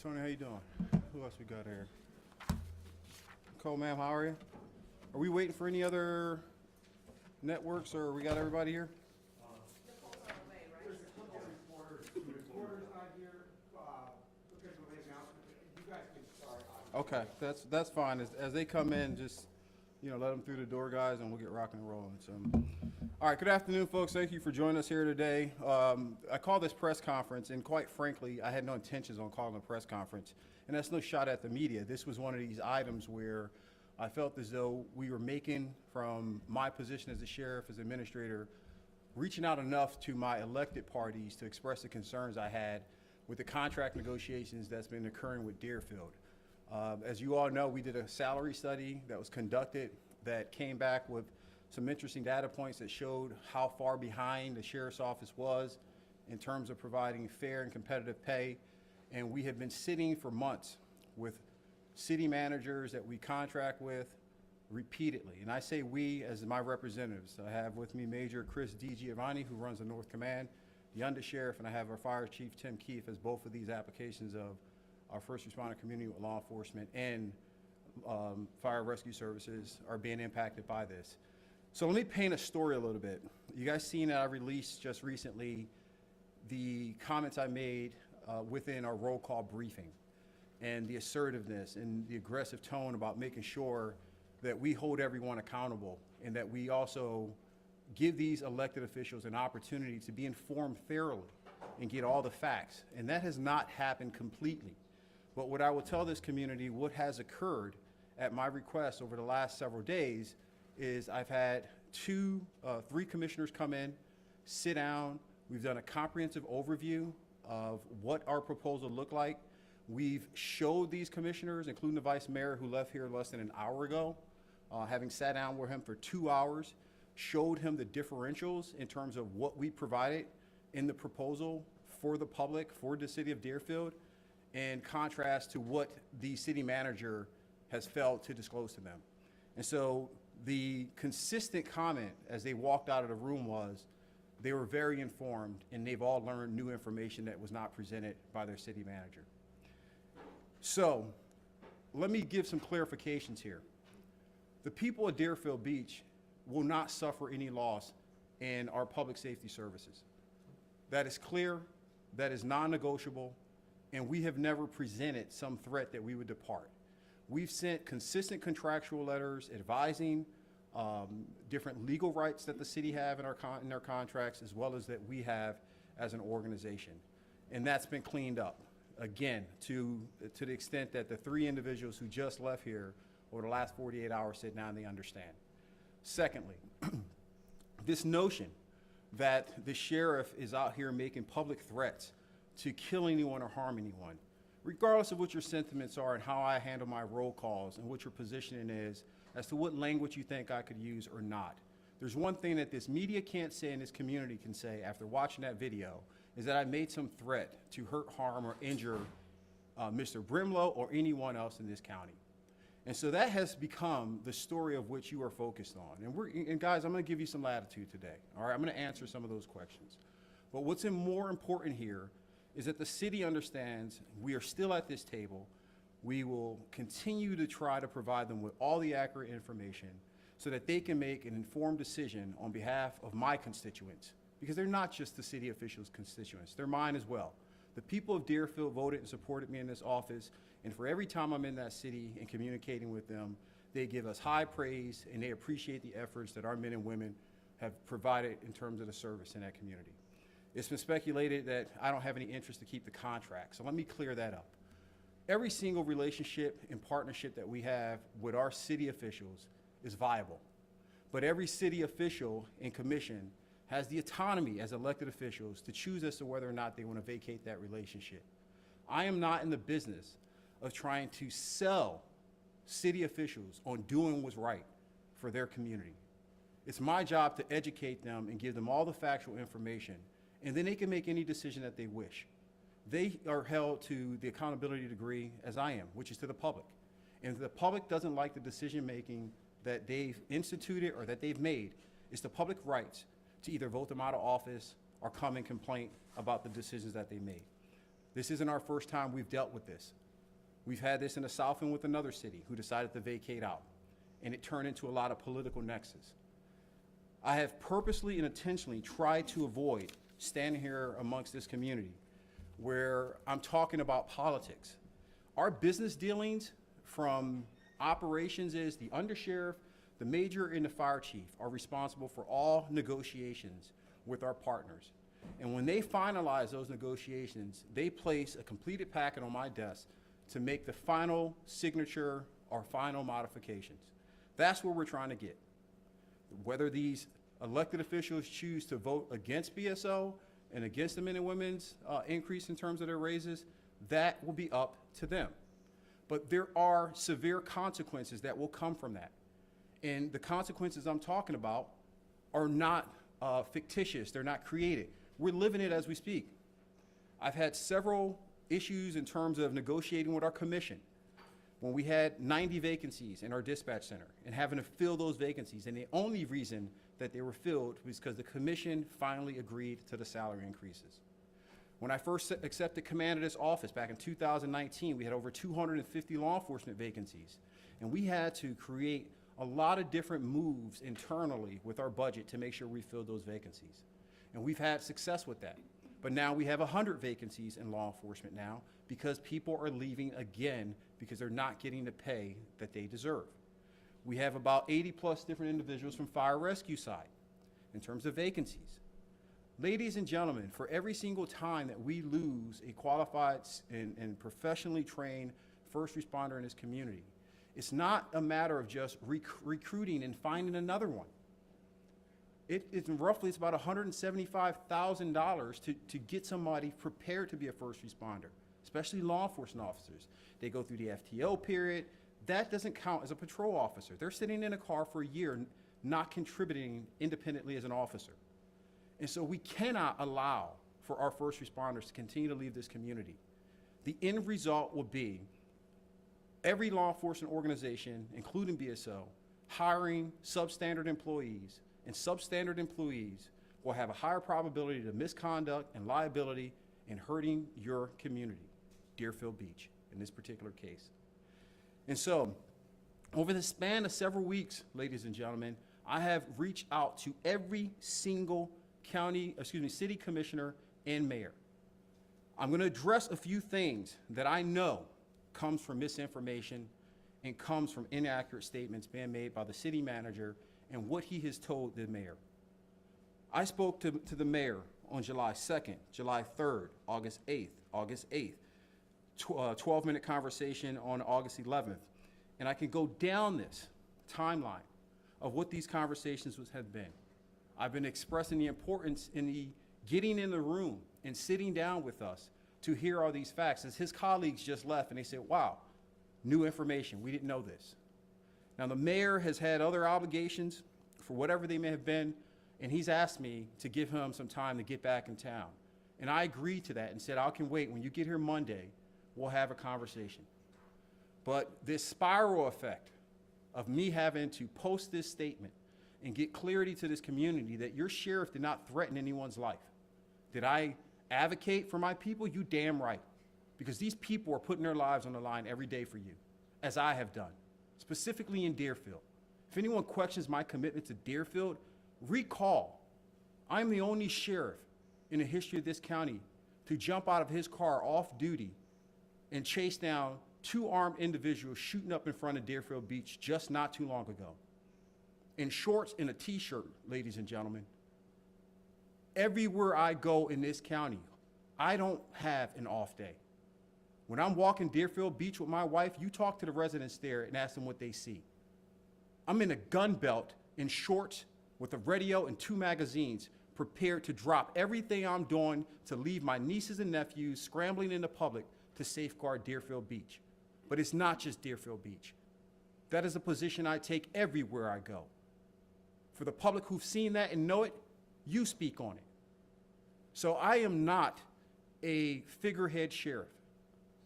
Tony, how you doing? Who else we got here? Cole, ma'am, how are you? Are we waiting for any other networks, or we got everybody here? There's a couple of reporters. The reporter's not here because of the announcement. You guys can start. Okay, that's fine. As they come in, just let them through the door, guys, and we'll get rocking and rolling. So, all right. Good afternoon, folks. Thank you for joining us here today. I call this press conference, and quite frankly, I had no intentions on calling a press conference, and that's no shot at the media. This was one of these items where I felt as though we were making, from my position as a sheriff, as administrator, reaching out enough to my elected parties to express the concerns I had with the contract negotiations that's been occurring with Deerfield. As you all know, we did a salary study that was conducted that came back with some interesting data points that showed how far behind the sheriff's office was in terms of providing fair and competitive pay. And we have been sitting for months with city managers that we contract with repeatedly. And I say we as my representatives. I have with me Major Chris DiGiovanni, who runs the North Command, the Undersheriff, and I have our Fire Chief Tim Keefe, as both of these applications of our first responder community with law enforcement and fire rescue services are being impacted by this. So let me paint a story a little bit. You guys seen that I released just recently the comments I made within our roll call briefing, and the assertiveness and the aggressive tone about making sure that we hold everyone accountable, and that we also give these elected officials an opportunity to be informed thoroughly and get all the facts. And that has not happened completely. But what I will tell this community, what has occurred at my request over the last several days, is I've had three commissioners come in, sit down. We've done a comprehensive overview of what our proposal looked like. We've showed these commissioners, including the vice mayor who left here less than an hour ago, having sat down with him for 2 hours, showed him the differentials in terms of what we provided in the proposal for the public, for the city of Deerfield, in contrast to what the city manager has failed to disclose to them. And so the consistent comment as they walked out of the room was they were very informed, and they've all learned new information that was not presented by their city manager. So let me give some clarifications here. The people of Deerfield Beach will not suffer any loss in our public safety services. That is clear, that is non-negotiable, and we have never presented some threat that we would depart. We've sent consistent contractual letters advising different legal rights that the city have in our contracts, as well as that we have as an organization. And that's been cleaned up, again, to the extent that the three individuals who just left here over the last 48 hours said now they understand. Secondly, this notion that the sheriff is out here making public threats to kill anyone or harm anyone, regardless of what your sentiments are and how I handle my roll calls and what your positioning is as to what language you think I could use or not. There's one thing that this media can't say and this community can say after watching that video, is that I made some threat to hurt, harm, or injure Mr. Brimlow or anyone else in this county. And so that has become the story of which you are focused on. And guys, I'm gonna give you some latitude today. All right, I'm gonna answer some of those questions. But what's more important here is that the city understands we are still at this table. We will continue to try to provide them with all the accurate information so that they can make an informed decision on behalf of my constituents, because they're not just the city officials' constituents, they're mine as well. The people of Deerfield voted and supported me in this office, and for every time I'm in that city and communicating with them, they give us high praise and they appreciate the efforts that our men and women have provided in terms of the service in that community. It's been speculated that I don't have any interest to keep the contract, so let me clear that up. Every single relationship and partnership that we have with our city officials is viable, but every city official and commission has the autonomy as elected officials to choose as to whether or not they want to vacate that relationship. I am not in the business of trying to sell city officials on doing what's right for their community. It's my job to educate them and give them all the factual information, and then they can make any decision that they wish. They are held to the accountability degree as I am, which is to the public. And if the public doesn't like the decision making that they've instituted or that they've made, it's the public rights to either vote them out of office or come and complain about the decisions that they made. This isn't our first time we've dealt with this. We've had this in the South End with another city who decided to vacate out, and it turned into a lot of political nexus. I have purposely and intentionally tried to avoid standing here amongst this community where I'm talking about politics. Our business dealings from operations is the undersheriff, the major, and the fire chief are responsible for all negotiations with our partners. And when they finalize those negotiations, they place a completed packet on my desk to make the final signature or final modifications. That's where we're trying to get. Whether these elected officials choose to vote against BSO and against the men and women's increase in terms of their raises, that will be up to them. But there are severe consequences that will come from that. And the consequences I'm talking about are not fictitious, they're not created. We're living it as we speak. I've had several issues in terms of negotiating with our commission when we had 90 vacancies in our dispatch center and having to fill those vacancies. And the only reason that they were filled was because the commission finally agreed to the salary increases. When I first accepted command of this office back in 2019, we had over 250 law enforcement vacancies. And we had to create a lot of different moves internally with our budget to make sure we filled those vacancies. And we've had success with that. But now we have 100 vacancies in law enforcement now because people are leaving again because they're not getting the pay that they deserve. We have about 80 plus different individuals from fire rescue side in terms of vacancies. Ladies and gentlemen, for every single time that we lose a qualified and professionally trained first responder in this community, it's not a matter of just recruiting and finding another one. It's about $175,000 to get somebody prepared to be a first responder, especially law enforcement officers. They go through the FTO period. That doesn't count as a patrol officer. They're sitting in a car for a year, not contributing independently as an officer. And so we cannot allow for our first responders to continue to leave this community. The end result will be every law enforcement organization, including BSO, hiring substandard employees, and substandard employees will have a higher probability of misconduct and liability in hurting your community, Deerfield Beach, in this particular case. And so, over the span of several weeks, ladies and gentlemen, I have reached out to every single city commissioner and mayor. I'm going to address a few things that I know comes from misinformation and comes from inaccurate statements being made by the city manager and what he has told the mayor. I spoke to the mayor on July 2nd, July 3rd, August 8th, 12-minute conversation on August 11th. And I can go down this timeline of what these conversations have been. I've been expressing the importance in the getting in the room and sitting down with us to hear all these facts. As his colleagues just left and they said, wow, new information, we didn't know this. Now the mayor has had other obligations for whatever they may have been, and he's asked me to give him some time to get back in town. And I agreed to that and said, I can wait. When you get here Monday, we'll have a conversation. But this spiral effect of me having to post this statement and get clarity to this community that your sheriff did not threaten anyone's life. Did I advocate for my people? You damn right. Because these people are putting their lives on the line every day for you, as I have done, specifically in Deerfield. If anyone questions my commitment to Deerfield, recall, I'm the only sheriff in the history of this county to jump out of his car off duty and chase down 2 armed individuals shooting up in front of Deerfield Beach just not too long ago. In shorts and a t-shirt, ladies and gentlemen. Everywhere I go in this county, I don't have an off day. When I'm walking Deerfield Beach with my wife, you talk to the residents there and ask them what they see. I'm in a gun belt in shorts with a radio and 2 magazines, prepared to drop everything I'm doing to leave my nieces and nephews scrambling in the public to safeguard Deerfield Beach. But it's not just Deerfield Beach. That is a position I take everywhere I go. For the public who've seen that and know it, you speak on it. So I am not a figurehead sheriff,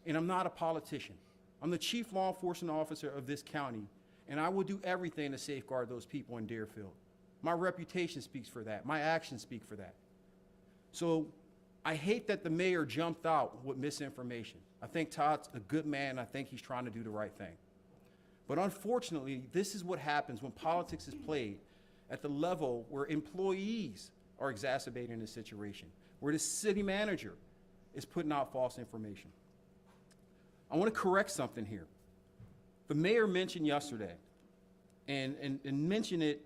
and I'm not a politician. I'm the chief law enforcement officer of this county, and I will do everything to safeguard those people in Deerfield. My reputation speaks for that. My actions speak for that. So I hate that the mayor jumped out with misinformation. I think Todd's a good man. I think he's trying to do the right thing. But unfortunately, this is what happens when politics is played at the level where employees are exacerbating the situation, where the city manager is putting out false information. I want to correct something here. The mayor mentioned yesterday, and mentioned it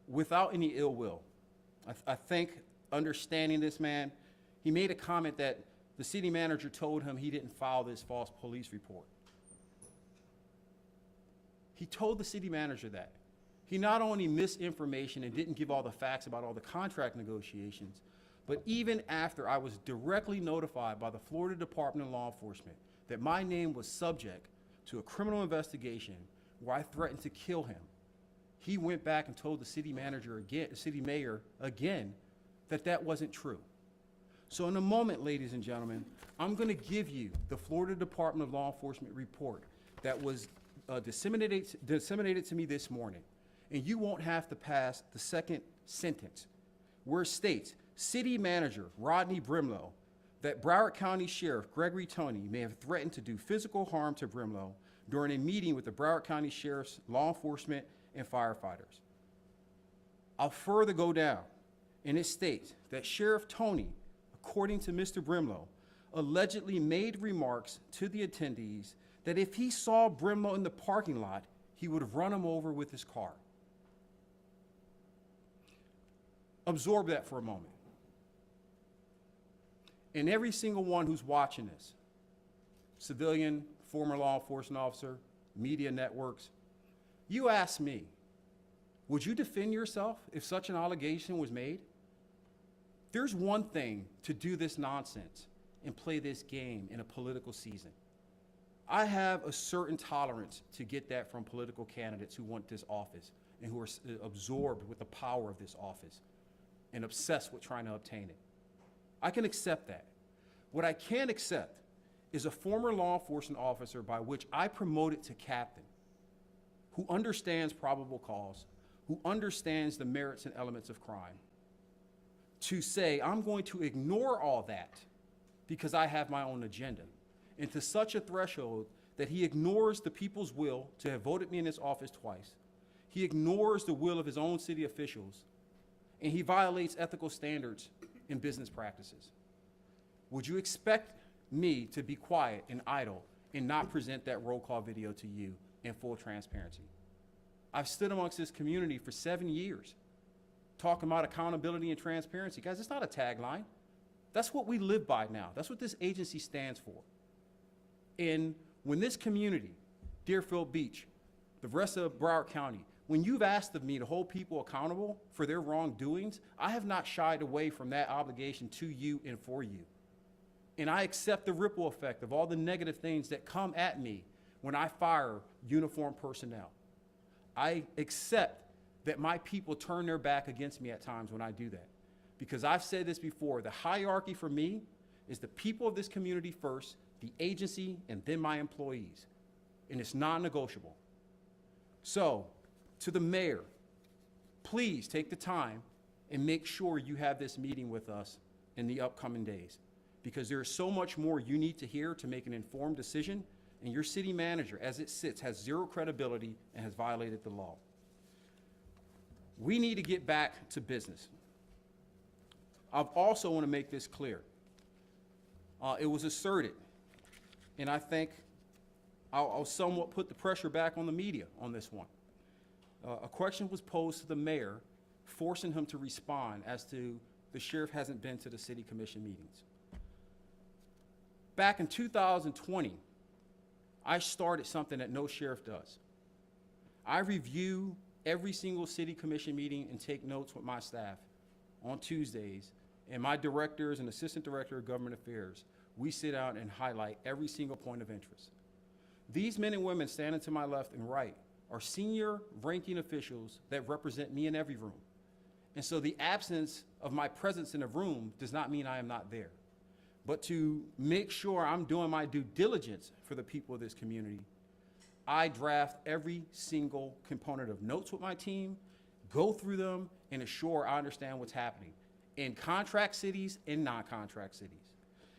without any ill will. I think, understanding this man, he made a comment that the city manager told him he didn't file this false police report. He told the city manager that. He not only misinformation and didn't give all the facts about all the contract negotiations, but even after I was directly notified by the Florida Department of Law Enforcement that my name was subject to a criminal investigation where I threatened to kill him, he went back and told the city manager again, the city mayor again, that that wasn't true. So in a moment, ladies and gentlemen, I'm going to give you the Florida Department of Law Enforcement report that was disseminated to me this morning. And you won't have to pass the second sentence, where it states, City Manager Rodney Brimlow, that Broward County Sheriff Gregory Toney may have threatened to do physical harm to Brimlow during a meeting with the Broward County Sheriff's law enforcement and firefighters. I'll further go down, and it states that Sheriff Toney, according to Mr. Brimlow, allegedly made remarks to the attendees that if he saw Brimlow in the parking lot, he would run him over with his car. Absorb that for a moment. And every single one who's watching this, civilian, former law enforcement officer, media networks, you ask me, would you defend yourself if such an allegation was made? There's one thing to do this nonsense and play this game in a political season. I have a certain tolerance to get that from political candidates who want this office and who are absorbed with the power of this office and obsessed with trying to obtain it. I can accept that. What I can't accept is a former law enforcement officer by which I promoted to captain, who understands probable cause, who understands the merits and elements of crime, to say, I'm going to ignore all that because I have my own agenda, and to such a threshold that he ignores the people's will to have voted me in this office twice. He ignores the will of his own city officials, and he violates ethical standards in business practices. Would you expect me to be quiet and idle and not present that roll call video to you in full transparency? I've stood amongst this community for 7 years, talking about accountability and transparency. Guys, it's not a tagline. That's what we live by now. That's what this agency stands for. And when this community, Deerfield Beach, the rest of Broward County, when you've asked of me to hold people accountable for their wrongdoings, I have not shied away from that obligation to you and for you. And I accept the ripple effect of all the negative things that come at me when I fire uniformed personnel. I accept that my people turn their back against me at times when I do that. Because I've said this before, the hierarchy for me is the people of this community first, the agency, and then my employees. And it's non-negotiable. So, to the mayor, please take the time and make sure you have this meeting with us in the upcoming days. Because there is so much more you need to hear to make an informed decision, and your city manager, as it sits, has zero credibility and has violated the law. We need to get back to business. I also want to make this clear. It was asserted, and I think I'll somewhat put the pressure back on the media on this one. A question was posed to the mayor, forcing him to respond as to the sheriff hasn't been to the city commission meetings. Back in 2020, I started something that no sheriff does. I review every single city commission meeting and take notes with my staff on Tuesdays, and my directors and assistant director of government affairs, we sit down and highlight every single point of interest. These men and women standing to my left and right are senior ranking officials that represent me in every room. And so the absence of my presence in a room does not mean I am not there. But to make sure I'm doing my due diligence for the people of this community, I draft every single component of notes with my team, go through them, and assure I understand what's happening. in contract cities and non-contract cities.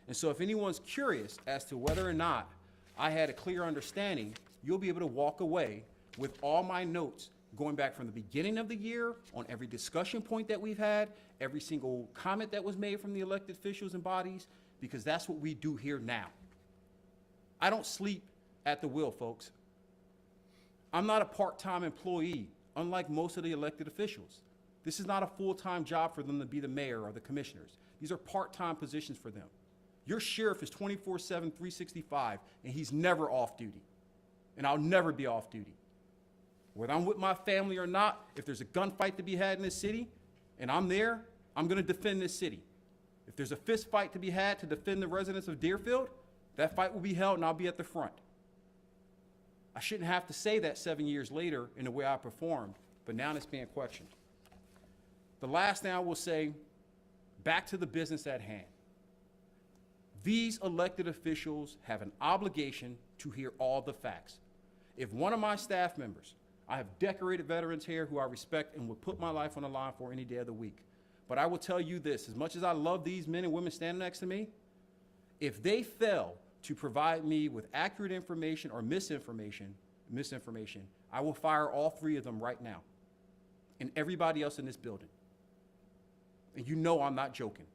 And so if anyone's curious as to whether or not I had a clear understanding, you'll be able to walk away with all my notes going back from the beginning of the year on every discussion point that we've had, every single comment that was made from the elected officials and bodies, because that's what we do here now. I don't sleep at the wheel, folks. I'm not a part-time employee, unlike most of the elected officials. This is not a full-time job for them to be the mayor or the commissioners. These are part-time positions for them. Your sheriff is 24/7, 365, and he's never off duty. And I'll never be off duty. Whether I'm with my family or not, if there's a gunfight to be had in this city, and I'm there, I'm gonna defend this city. If there's a fist fight to be had to defend the residents of Deerfield, that fight will be held and I'll be at the front. I shouldn't have to say that 7 years later in the way I performed, but now it's being questioned. The last thing I will say, back to the business at hand. These elected officials have an obligation to hear all the facts. If one of my staff members, I have decorated veterans here who I respect and would put my life on the line for any day of the week. But I will tell you this, as much as I love these men and women standing next to me, if they fail to provide me with accurate information or misinformation, I will fire all 3 of them right now and everybody else in this building. And you know I'm not joking.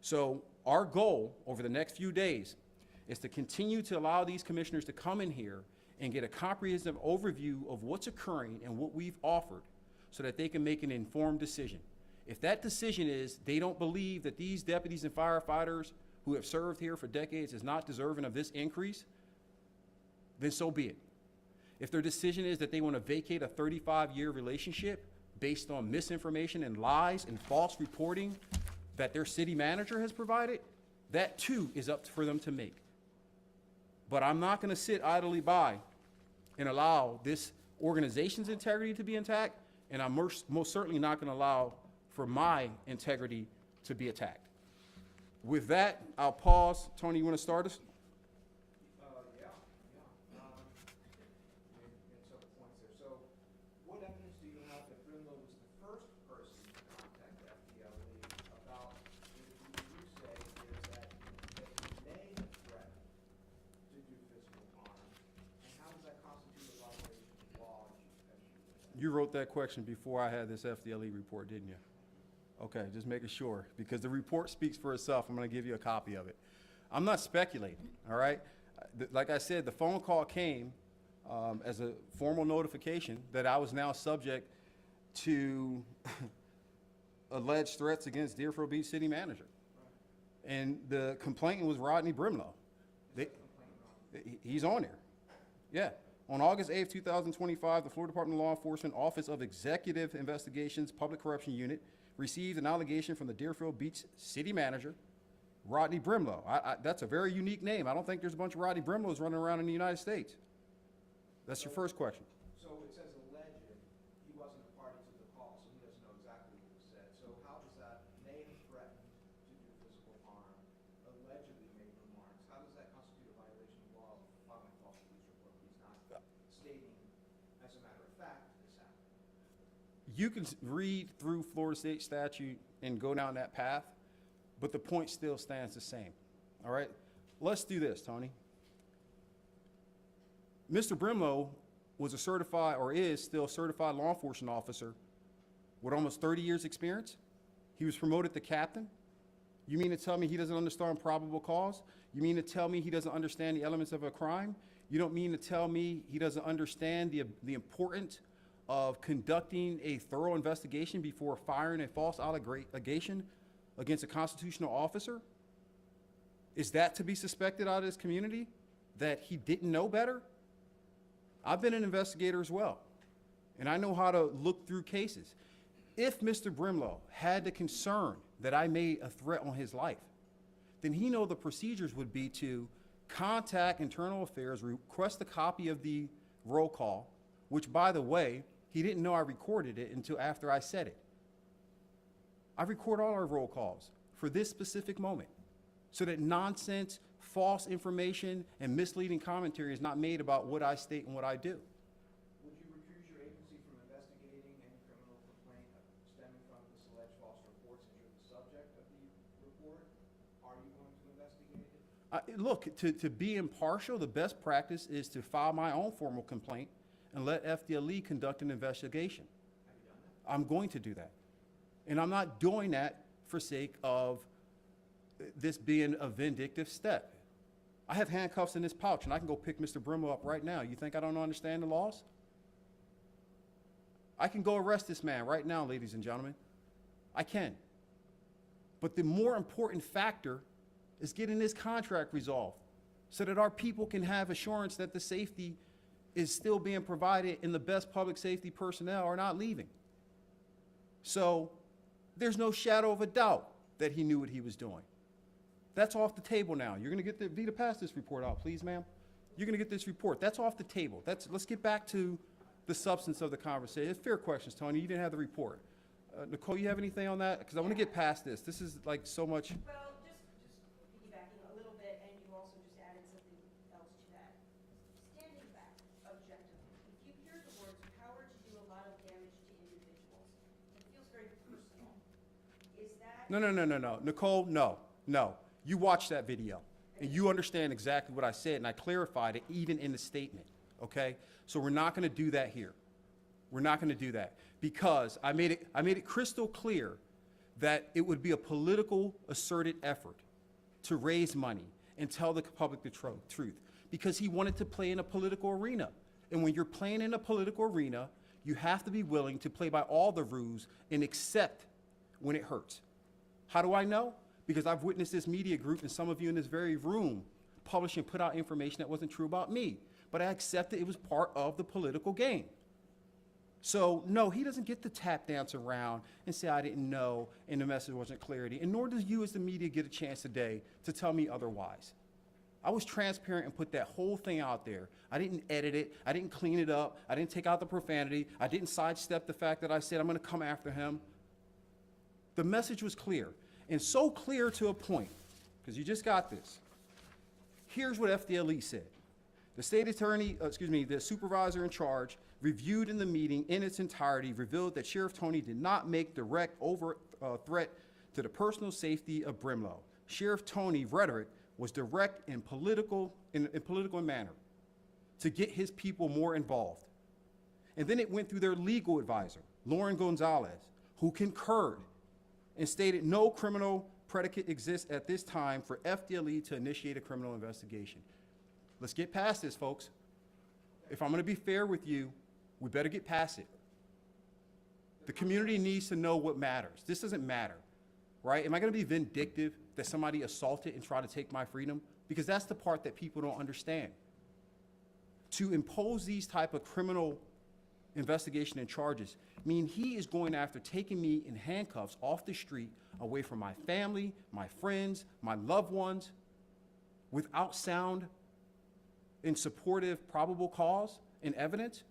So our goal over the next few days is to continue to allow these commissioners to come in here and get a comprehensive overview of what's occurring and what we've offered so that they can make an informed decision. If that decision is they don't believe that these deputies and firefighters who have served here for decades is not deserving of this increase, then so be it. If their decision is that they want to vacate a 35-year relationship based on misinformation and lies and false reporting that their city manager has provided, that too is up for them to make. But I'm not going to sit idly by and allow this organization's integrity to be intact, and I'm most certainly not going to allow for my integrity to be attacked. With that, I'll pause. Tony, you want to start us? Yeah. Made several points there. So, what evidence do you have that Brimlow was the first person to contact FDLE about the you say is that he may have threatened to do physical harm, and how does that constitute a violation of law as you You wrote that question before I had this FDLE report, didn't you? Okay, just making sure, because the report speaks for itself. I'm going to give you a copy of it. I'm not speculating, all right? Like I said, the phone call came as a formal notification that I was now subject to alleged threats against Deerfield Beach City Manager. And the complainant was Rodney Brimlow. He's on there. Yeah. On August 8th, 2025, the Florida Department of Law Enforcement Office of Executive Investigations Public Corruption Unit received an allegation from the Deerfield Beach City Manager, Rodney Brimlow. That's a very unique name. I don't think there's a bunch of Rodney Brimlows running around in the United States. That's your first question. So it says alleged. He wasn't a party to the call, so he doesn't know exactly what was said. So how does that may have threatened to do physical harm, allegedly made remarks? How does that constitute a violation of law of filing a false police report if he's not stating, as a matter of fact, this happened? You can read through Florida state statute and go down that path, but the point still stands the same. All right? Let's do this, Tony. Mr. Brimlow was a certified, or is still a certified law enforcement officer with almost 30 years experience. He was promoted to captain. You mean to tell me he doesn't understand probable cause? You mean to tell me he doesn't understand the elements of a crime? You don't mean to tell me he doesn't understand the importance of conducting a thorough investigation before firing a false allegation against a constitutional officer? Is that to be suspected out of this community, that he didn't know better? I've been an investigator as well, and I know how to look through cases. If Mr. Brimlow had the concern that I made a threat on his life, then he know the procedures would be to contact Internal Affairs, request a copy of the roll call, which, by the way, he didn't know I recorded it until after I said it. I record all our roll calls for this specific moment so that nonsense, false information, and misleading commentary is not made about what I state and what I do. Would you recuse your agency from investigating any criminal complaint stemming from this alleged false reports Look, to be impartial, the best practice is to file my own formal complaint and let FDLE conduct an investigation. Have you done that? I'm going to do that. And I'm not doing that for sake of this being a vindictive step. I have handcuffs in this pouch, and I can go pick Mr. Brimlow up right now. You think I don't understand the laws? I can go arrest this man right now, ladies and gentlemen. I can. But the more important factor is getting this contract resolved so that our people can have assurance that the safety is still being provided and the best public safety personnel are not leaving. So there's no shadow of a doubt that he knew what he was doing. That's off the table now. You're gonna get the, Vita, pass this report out, please, ma'am. You're gonna get this report. That's off the table. Let's get back to the substance of the conversation. It's fair questions, Tony. You didn't have the report. Nicole, you have anything on that? Because I want to get past this. This is like so much. Well, just piggybacking a little bit, and you also just added something else to that. Standing back objectively, if you hear the words power to do a lot of damage to individuals, it feels very personal. Is that? No. Nicole, no. You watched that video, and you understand exactly what I said, and I clarified it even in the statement, okay? So we're not going to do that here. We're not going to do that because I made it crystal clear that it would be a political asserted effort to raise money and tell the public the truth because he wanted to play in a political arena. And when you're playing in a political arena, you have to be willing to play by all the rules and accept when it hurts. How do I know? Because I've witnessed this media group and some of you in this very room publish and put out information that wasn't true about me. But I accepted it was part of the political game. So, no, he doesn't get to tap dance around and say, I didn't know, and the message wasn't clarity. And nor does you as the media get a chance today to tell me otherwise. I was transparent and put that whole thing out there. I didn't edit it. I didn't clean it up. I didn't take out the profanity. I didn't sidestep the fact that I said I'm going to come after him. The message was clear, and so clear to a point, because you just got this. Here's what FDLE said. The state attorney, the supervisor in charge, reviewed in the meeting in its entirety, revealed that Sheriff Tony did not make direct overt threat to the personal safety of Brimlow. Sheriff Tony's rhetoric was direct and political in manner to get his people more involved. And then it went through their legal advisor, Lauren Gonzalez, who concurred and stated no criminal predicate exists at this time for FDLE to initiate a criminal investigation. Let's get past this, folks. If I'm going to be fair with you, we better get past it. The community needs to know what matters. This doesn't matter, right? Am I going to be vindictive that somebody assaulted and tried to take my freedom? Because that's the part that people don't understand. To impose these type of criminal investigation and charges mean he is going after taking me in handcuffs off the street, away from my family, my friends, my loved ones, without sound and supportive probable cause and evidence.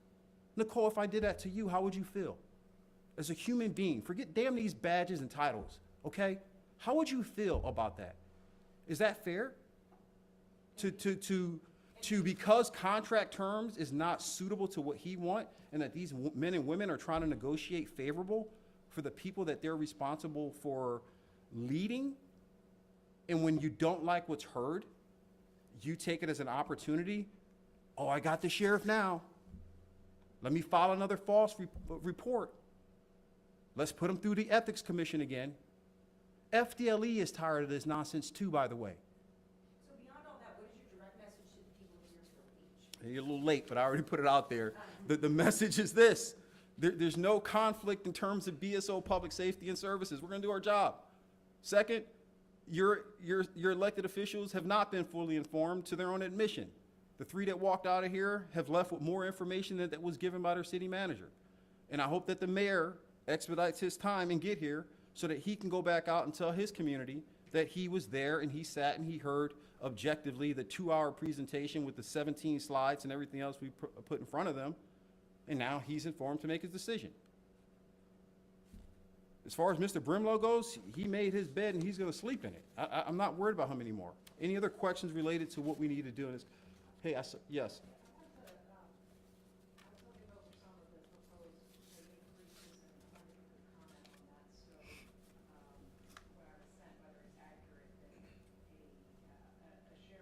Nicole, if I did that to you, how would you feel? As a human being, forget damn these badges and titles, okay? How would you feel about that? Is that fair? Because contract terms is not suitable to what he wants, and that these men and women are trying to negotiate favorable for the people that they're responsible for leading, and when you don't like what's heard, you take it as an opportunity. Oh, I got the sheriff now. Let me file another false report. Let's put him through the ethics commission again. FDLE is tired of this nonsense too, by the way. So beyond all that, what is your direct message to the people of Deerfield Beach? You're a little late, but I already put it out there. The message is this. There's no conflict in terms of BSO public safety and services. We're going to do our job. Second, your elected officials have not been fully informed to their own admission. The 3 that walked out of here have left with more information than that was given by their city manager. And I hope that the mayor expedites his time and get here so that he can go back out and tell his community that he was there and he sat and he heard objectively the 2-hour presentation with the 17 slides and everything else we put in front of them. And now he's informed to make his decision. As far as Mr. Brimlow goes, he made his bed and he's going to sleep in it. I'm not worried about him anymore. Any other questions related to what we need to do in this? Hey, yes. I was looking over some of the proposed increases and wanted to comment on that. So what I was sent, whether it's accurate, that a sheriff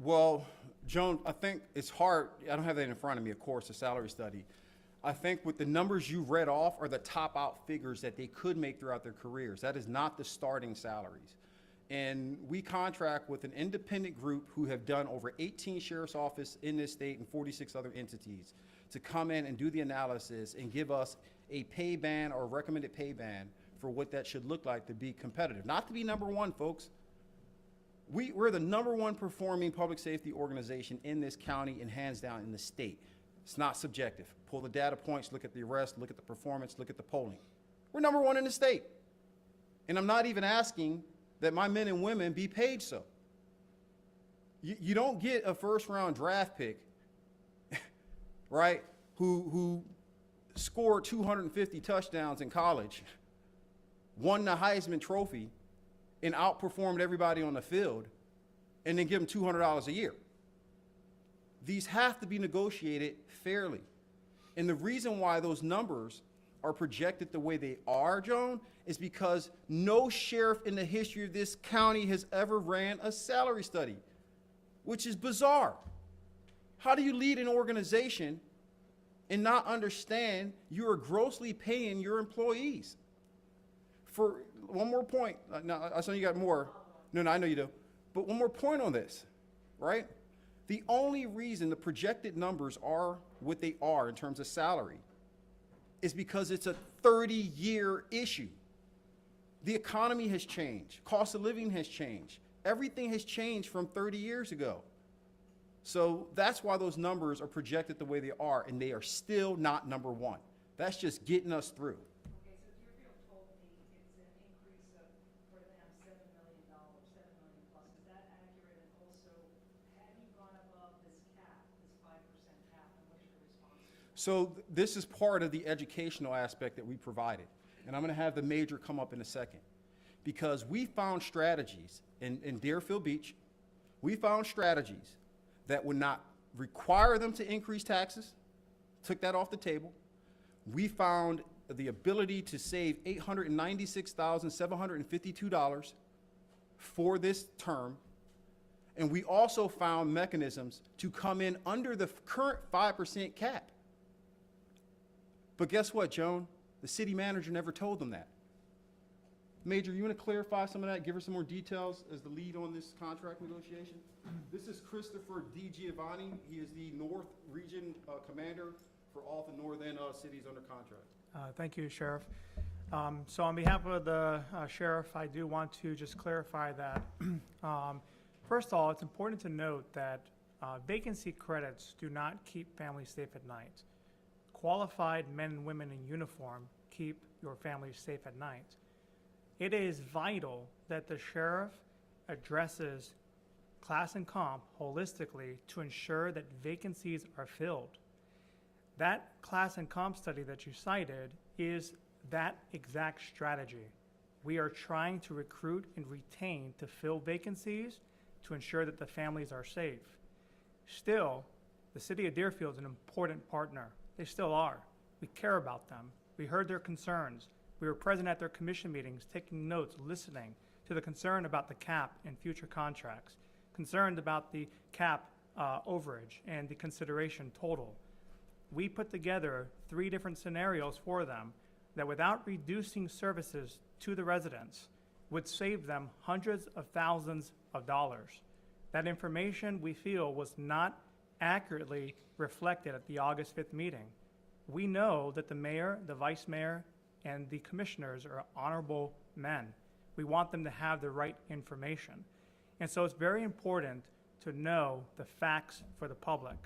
Well, Joan, I think it's hard. I don't have that in front of me, of course, the salary study. I think with the numbers you read off are the top out figures that they could make throughout their careers. That is not the starting salaries. And we contract with an independent group who have done over 18 sheriff's office in this state and 46 other entities to come in and do the analysis and give us a pay band or recommended pay band for what that should look like to be competitive. Not to be number one, folks. We're the number one performing public safety organization in this county and hands down in the state. It's not subjective. Pull the data points, look at the arrest, look at the performance, look at the polling. We're number one in the state. And I'm not even asking that my men and women be paid so. You don't get a first round draft pick, right, who scored 250 touchdowns in college, won the Heisman Trophy, and outperformed everybody on the field, and then give them $200 a year. These have to be negotiated fairly. And the reason why those numbers are projected the way they are, Joan, is because no sheriff in the history of this county has ever ran a salary study, which is bizarre. How do you lead an organization and not understand you are grossly paying your employees? For one more point, no, I saw you got more. No, I know you do. But one more point on this, right? The only reason the projected numbers are what they are in terms of salary is because it's a 30-year issue. The economy has changed. Cost of living has changed. Everything has changed from 30 years ago. So that's why those numbers are projected the way they are, and they are still not number one. That's just getting us through. Okay, so Deerfield told me it's an increase of, for them, $7 million, $7 million plus. Is that accurate? And also, have you gone above this cap, this 5% cap, and what's your response? So this is part of the educational aspect that we provided. And I'm going to have the major come up in a second. Because we found strategies in Deerfield Beach, we found strategies that would not require them to increase taxes, took that off the table. We found the ability to save $896,752 for this term. And we also found mechanisms to come in under the current 5% cap. But guess what, Joan? The city manager never told them that. Major, you want to clarify some of that, give her some more details as the lead on this contract negotiation? This is Christopher D. Giovanni. He is the North Region Commander for all the northern cities under contract. Thank you, Sheriff. So on behalf of the Sheriff, I do want to just clarify that. First of all, it's important to note that vacancy credits do not keep families safe at night. Qualified men and women in uniform keep your families safe at night. It is vital that the sheriff addresses class and comp holistically to ensure that vacancies are filled. That class and comp study that you cited is that exact strategy. We are trying to recruit and retain to fill vacancies to ensure that the families are safe. Still, the city of Deerfield is an important partner. They still are. We care about them. We heard their concerns. We were present at their commission meetings, taking notes, listening to the concern about the cap and future contracts, concerned about the cap overage and the consideration total. We put together 3 different scenarios for them that without reducing services to the residents would save them hundreds of thousands of dollars. That information we feel was not accurately reflected at the August 5th meeting. We know that the mayor, the vice mayor, and the commissioners are honorable men. We want them to have the right information. And so it's very important to know the facts for the public.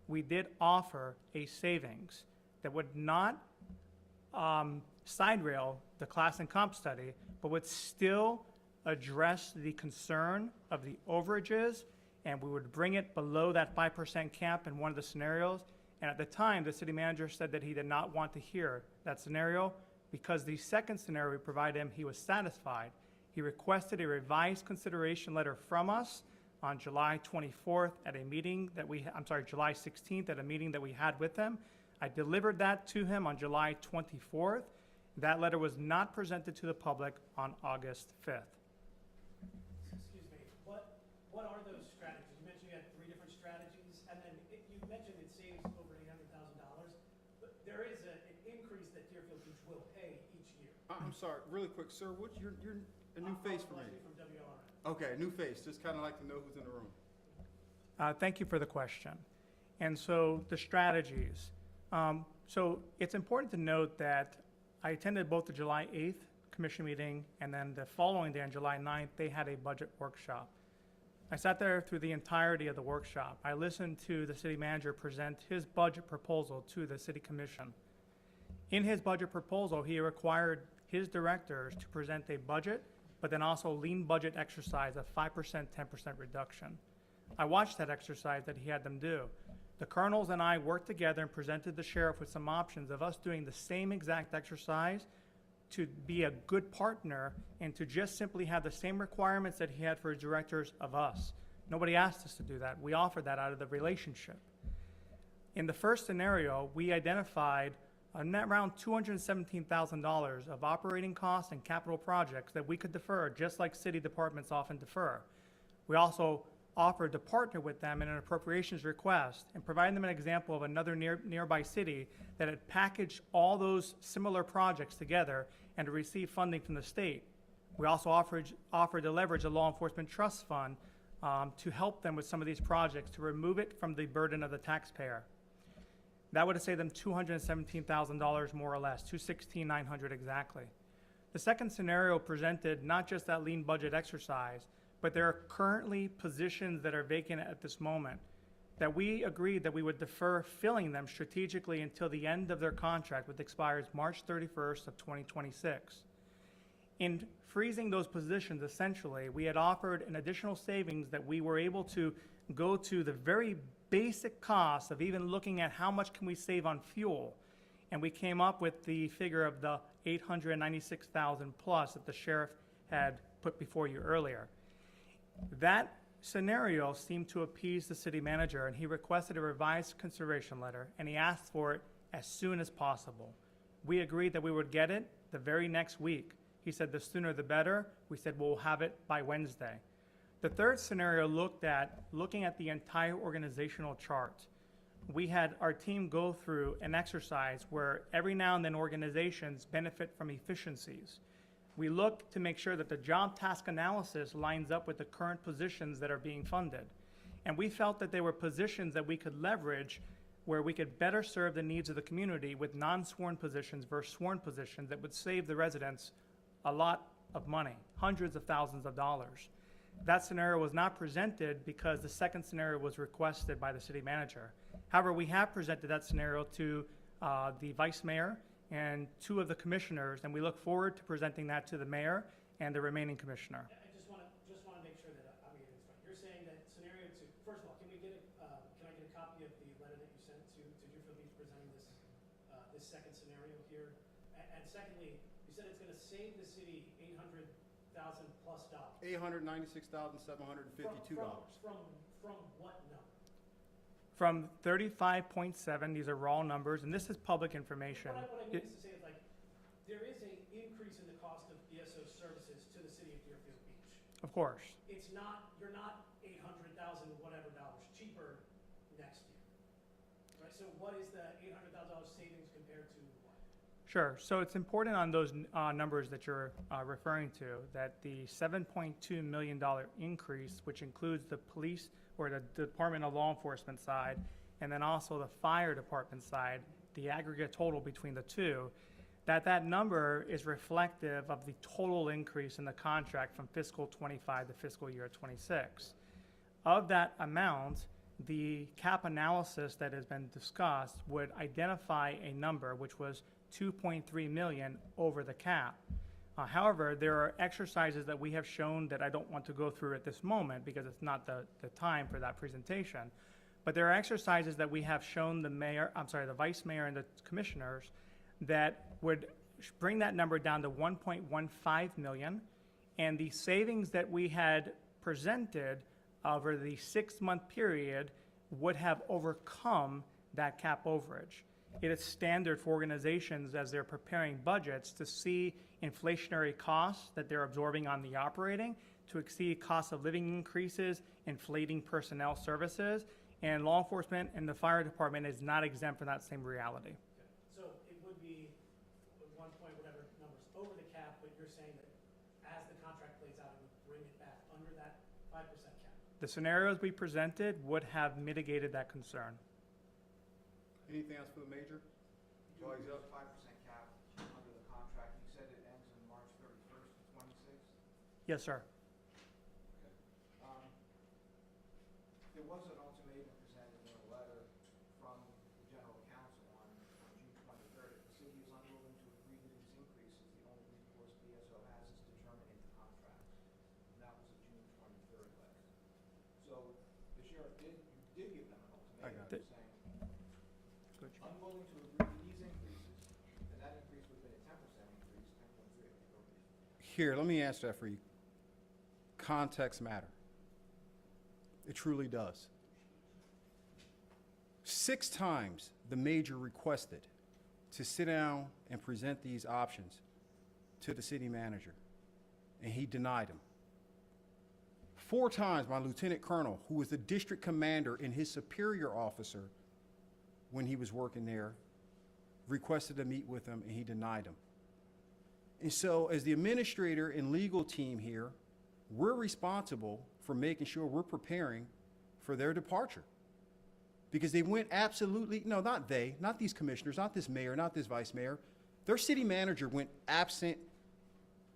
We did offer a savings that would not side rail the class and comp study, but would still address the concern of the overages, and we would bring it below that 5% cap in one of the scenarios. And at the time, the city manager said that he did not want to hear that scenario because the second scenario we provided him, he was satisfied. He requested a revised consideration letter from us on July 24th at a meeting that July 16th at a meeting that we had with him. I delivered that to him on July 24th. That letter was not presented to the public on August 5th. Excuse me, what what are those strategies? You mentioned you had 3 different strategies, and then you mentioned it saves over $800,000, but there is an increase that Deerfield Beach will pay each year. I'm sorry, really quick, sir, you're a new face for me. Leslie from WLRN. Okay, new face, just kind of like to know who's in the room. Thank you for the question. And so the strategies. So it's important to note that I attended both the July 8th commission meeting and then the following day on July 9th, they had a budget workshop. I sat there through the entirety of the workshop. I listened to the city manager present his budget proposal to the city commission. In his budget proposal, he required his directors to present a budget, but then also lean budget exercise of 5%, 10% reduction. I watched that exercise that he had them do. The colonels and I worked together and presented the sheriff with some options of us doing the same exact exercise to be a good partner and to just simply have the same requirements that he had for his directors of us. Nobody asked us to do that. We offered that out of the relationship. In the first scenario, we identified around $217,000 of operating costs and capital projects that we could defer, just like city departments often defer. We also offered to partner with them in an appropriations request and provide them an example of another nearby city that had packaged all those similar projects together and to receive funding from the state. We also offered to leverage a law enforcement trust fund to help them with some of these projects to remove it from the burden of the taxpayer. That would have saved them $217,000 more or less, $216,900 exactly. The second scenario presented not just that lean budget exercise, but there are currently positions that are vacant at this moment that we agreed that we would defer filling them strategically until the end of their contract, which expires March 31st of 2026. In freezing those positions, essentially, we had offered an additional savings that we were able to go to the very basic cost of even looking at how much can we save on fuel. And we came up with the figure of the $896,000 plus that the sheriff had put before you earlier. That scenario seemed to appease the city manager, and he requested a revised consideration letter, and he asked for it as soon as possible. We agreed that we would get it the very next week. He said the sooner the better. We said we'll have it by Wednesday. The third scenario looking at the entire organizational chart. We had our team go through an exercise where every now and then organizations benefit from efficiencies. We look to make sure that the job task analysis lines up with the current positions that are being funded. And we felt that there were positions that we could leverage where we could better serve the needs of the community with non-sworn positions versus sworn positions that would save the residents a lot of money, hundreds of thousands of dollars. That scenario was not presented because the second scenario was requested by the city manager. However, we have presented that scenario to the vice mayor and 2 of the commissioners, and we look forward to presenting that to the mayor and the remaining commissioner. I just want to make sure that I'm getting this right. You're saying that scenario 2, first of all, can I get a copy of the letter that you sent to Deerfield Beach presenting this second scenario here? And secondly, you said it's going to save the city $800,000 plus dollars. $896,752. From what number? From 35.7, these are raw numbers, and this is public information. What I mean is to say is, like, there is an increase in the cost of BSO services to the city of Deerfield Beach. Of course. It's not, you're not $800,000 whatever dollars cheaper next year, right? So what is the $800,000 savings compared to what? Sure. So it's important on those numbers that you're referring to that the $7.2 million increase, which includes the police or the Department of Law Enforcement side, and then also the fire department side, the aggregate total between the two, that number is reflective of the total increase in the contract from fiscal 25 to fiscal year 26. Of that amount, the cap analysis that has been discussed would identify a number which was 2.3 million over the cap. However, there are exercises that we have shown that I don't want to go through at this moment because it's not the time for that presentation. But there are exercises that we have shown the vice mayor and the commissioners that would bring that number down to 1.15 million. And the savings that we had presented over the 6-month period would have overcome that cap overage. it is standard for organizations as they're preparing budgets to see inflationary costs that they're absorbing on the operating to exceed cost of living increases, inflating personnel services, and law enforcement and the fire department is not exempt from that same reality. Okay. So it would be at 1 point, whatever numbers, over the cap, but you're saying that as the contract plays out, it would bring it back under that 5% cap? The scenarios we presented would have mitigated that concern. Anything else for the major? You do a 5% cap under the contract. You said it ends on March 31st, 26? Yes, sir. There was an ultimatum presented in a letter from the general counsel on June 23rd. If the city is unwilling to agree to these increases, the only recourse BSO has is to terminate the contract. And that was a June 23rd letter. So the sheriff did give them an I got ultimatum it. saying, Good job. unwilling to agree to these increases, and that increase would have been a 10% increase, 10.3. Here, let me answer that for you. Context matter. It truly does. 6 times the major requested to sit down and present these options to the city manager, and he denied them. 4 times my lieutenant colonel, who was the district commander and his superior officer when he was working there, requested to meet with him, and he denied them. And so as the administrator and legal team here, we're responsible for making sure we're preparing for their departure. Because they went absolutely, no, not they, not these commissioners, not this mayor, not this vice mayor. Their city manager went absent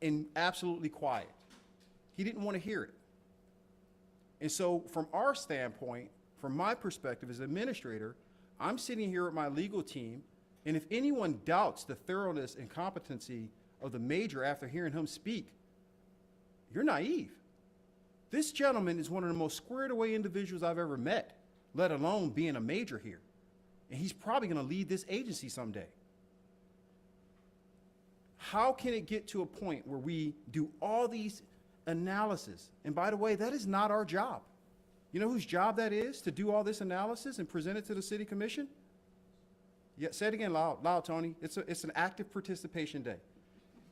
and absolutely quiet. He didn't want to hear it. And so from our standpoint, from my perspective as administrator, I'm sitting here with my legal team, and if anyone doubts the thoroughness and competency of the major after hearing him speak, you're naive. This gentleman is one of the most squared away individuals I've ever met, let alone being a major here. And he's probably going to lead this agency someday. How can it get to a point where we do all these analysis? And by the way, that is not our job. You know whose job that is to do all this analysis and present it to the city commission? Yeah, say it again loud, Tony. It's an active participation day.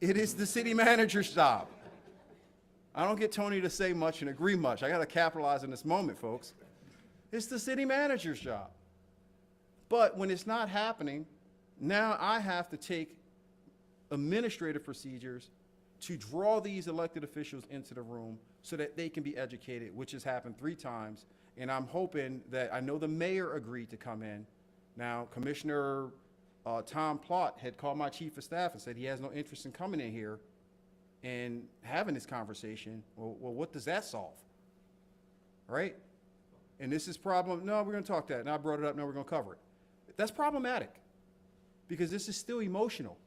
It is the city manager's job. I don't get Tony to say much and agree much. I got to capitalize on this moment, folks. It's the city manager's job. But when it's not happening, now I have to take administrative procedures to draw these elected officials into the room so that they can be educated, which has happened 3 times. And I'm hoping that, I know the mayor agreed to come in. Now, Commissioner Tom Plott had called my chief of staff and said he has no interest in coming in here and having this conversation. Well, what does that solve? Right? And this is problem, no, we're going to talk that. And I brought it up, no, we're going to cover it. That's problematic because this is still emotional.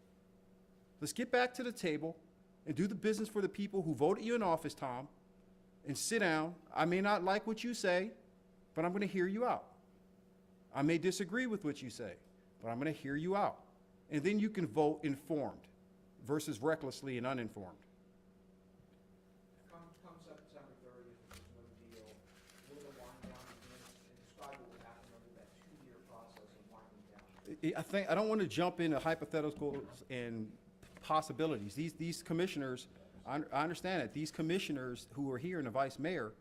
Let's get back to the table and do the business for the people who voted you in office, Tom, and sit down. I may not like what you say, but I'm going to hear you out. I may disagree with what you say, but I'm going to hear you out. And then you can vote informed versus recklessly and uninformed. Come September 30th, if there's no deal, will the wind down begin, and describe what would happen under that 2-year process of winding down? I don't want to jump into hypotheticals and possibilities. These commissioners, I understand it. These commissioners who are here and the vice mayor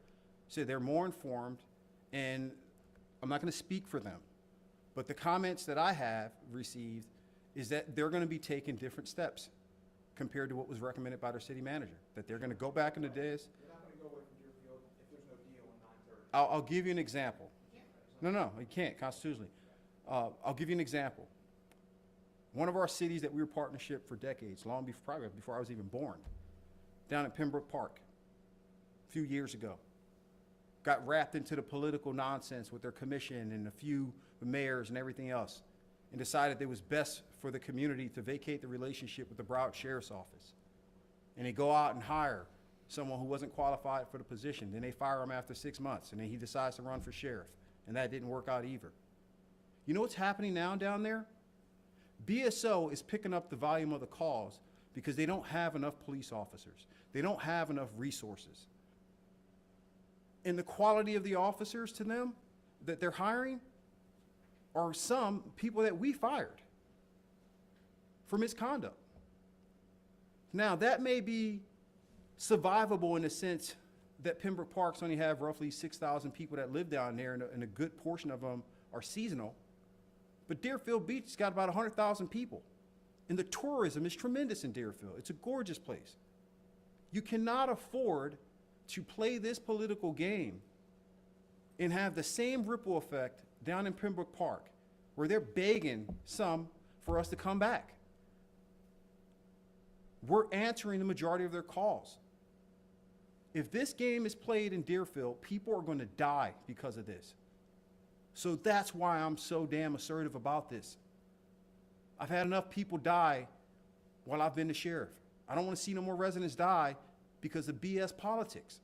said they're more informed, and I'm not going to speak for them. But the comments that I have received is that they're going to be taking different steps compared to what was recommended by their city manager, that they're going to go back in the days. You're not going to go away from Deerfield if there's no deal on 9/30. I'll give you an example. No, you can't constitutionally. I'll give you an example. One of our cities that we were partnership for decades, long before, probably before I was even born, down at Pembroke Park, a few years ago, got wrapped into the political nonsense with their commission and a few mayors and everything else, and decided it was best for the community to vacate the relationship with the Broward Sheriff's Office. And they go out and hire someone who wasn't qualified for the position. Then they fire him after 6 months, and then he decides to run for sheriff. And that didn't work out either. You know what's happening now down there? BSO is picking up the volume of the calls because they don't have enough police officers. They don't have enough resources. And the quality of the officers to them that they're hiring are some people that we fired for misconduct. Now, that may be survivable in the sense that Pembroke Parks only have roughly 6,000 people that live down there, and a good portion of them are seasonal. But Deerfield Beach has got about 100,000 people. And the tourism is tremendous in Deerfield. It's a gorgeous place. You cannot afford to play this political game and have the same ripple effect down in Pembroke Park, where they're begging some for us to come back. We're answering the majority of their calls. If this game is played in Deerfield, people are going to die because of this. So that's why I'm so damn assertive about this. I've had enough people die while I've been the sheriff. I don't want to see no more residents die because of BS politics.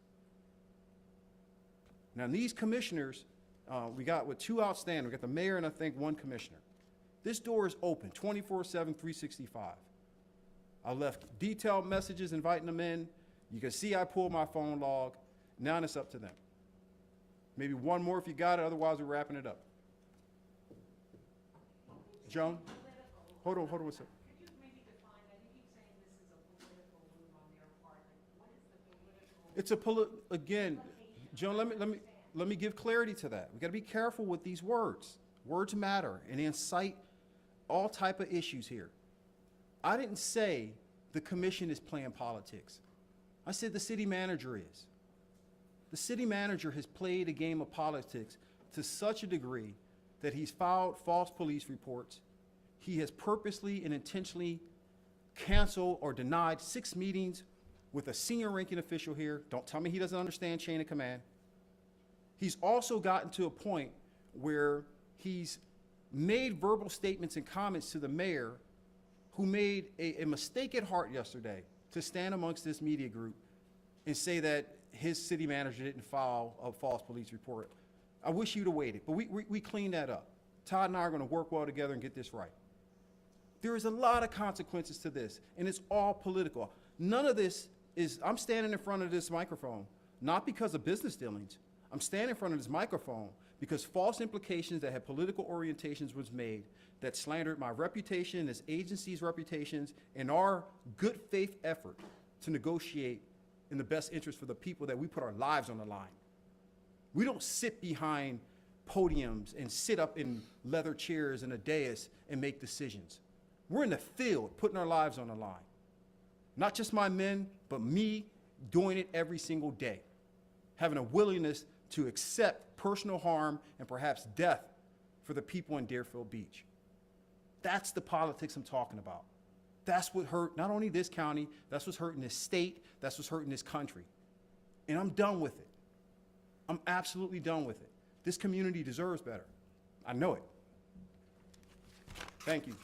Now, these commissioners, we got with 2 outstanding. We got the mayor and I think 1 commissioner. This door is open 24/7, 365. I left detailed messages inviting them in. You can see I pulled my phone log. Now it's up to them. Maybe 1 more if you got it, otherwise we're wrapping it up. Joan? Hold on one second. Could you maybe define that? You keep saying this is a political move on their part. Like, what is the political? It's a again, Joan, let me give clarity to that. We got to be careful with these words. Words matter, and they incite all type of issues here. I didn't say the commission is playing politics. I said the city manager is. The city manager has played a game of politics to such a degree that he's filed false police reports. He has purposely and intentionally canceled or denied 6 meetings with a senior ranking official here. Don't tell me he doesn't understand chain of command. He's also gotten to a point where he's made verbal statements and comments to the mayor, who made a mistake at heart yesterday to stand amongst this media group and say that his city manager didn't file a false police report. I wish you'd have waited, but we cleaned that up. Todd and I are going to work well together and get this right. There is a lot of consequences to this, and it's all political. None of this is, I'm standing in front of this microphone, not because of business dealings. I'm standing in front of this microphone because false implications that had political orientations was made that slandered my reputation, this agency's reputations, and our good faith effort to negotiate in the best interest for the people that we put our lives on the line. We don't sit behind podiums and sit up in leather chairs and a dais and make decisions. We're in the field putting our lives on the line. Not just my men, but me doing it every single day. Having a willingness to accept personal harm and perhaps death for the people in Deerfield Beach. That's the politics I'm talking about. That's what hurt not only this county, that's what's hurting this state, that's what's hurting this country. And I'm done with it. I'm absolutely done with it. This community deserves better. I know it. Thank you.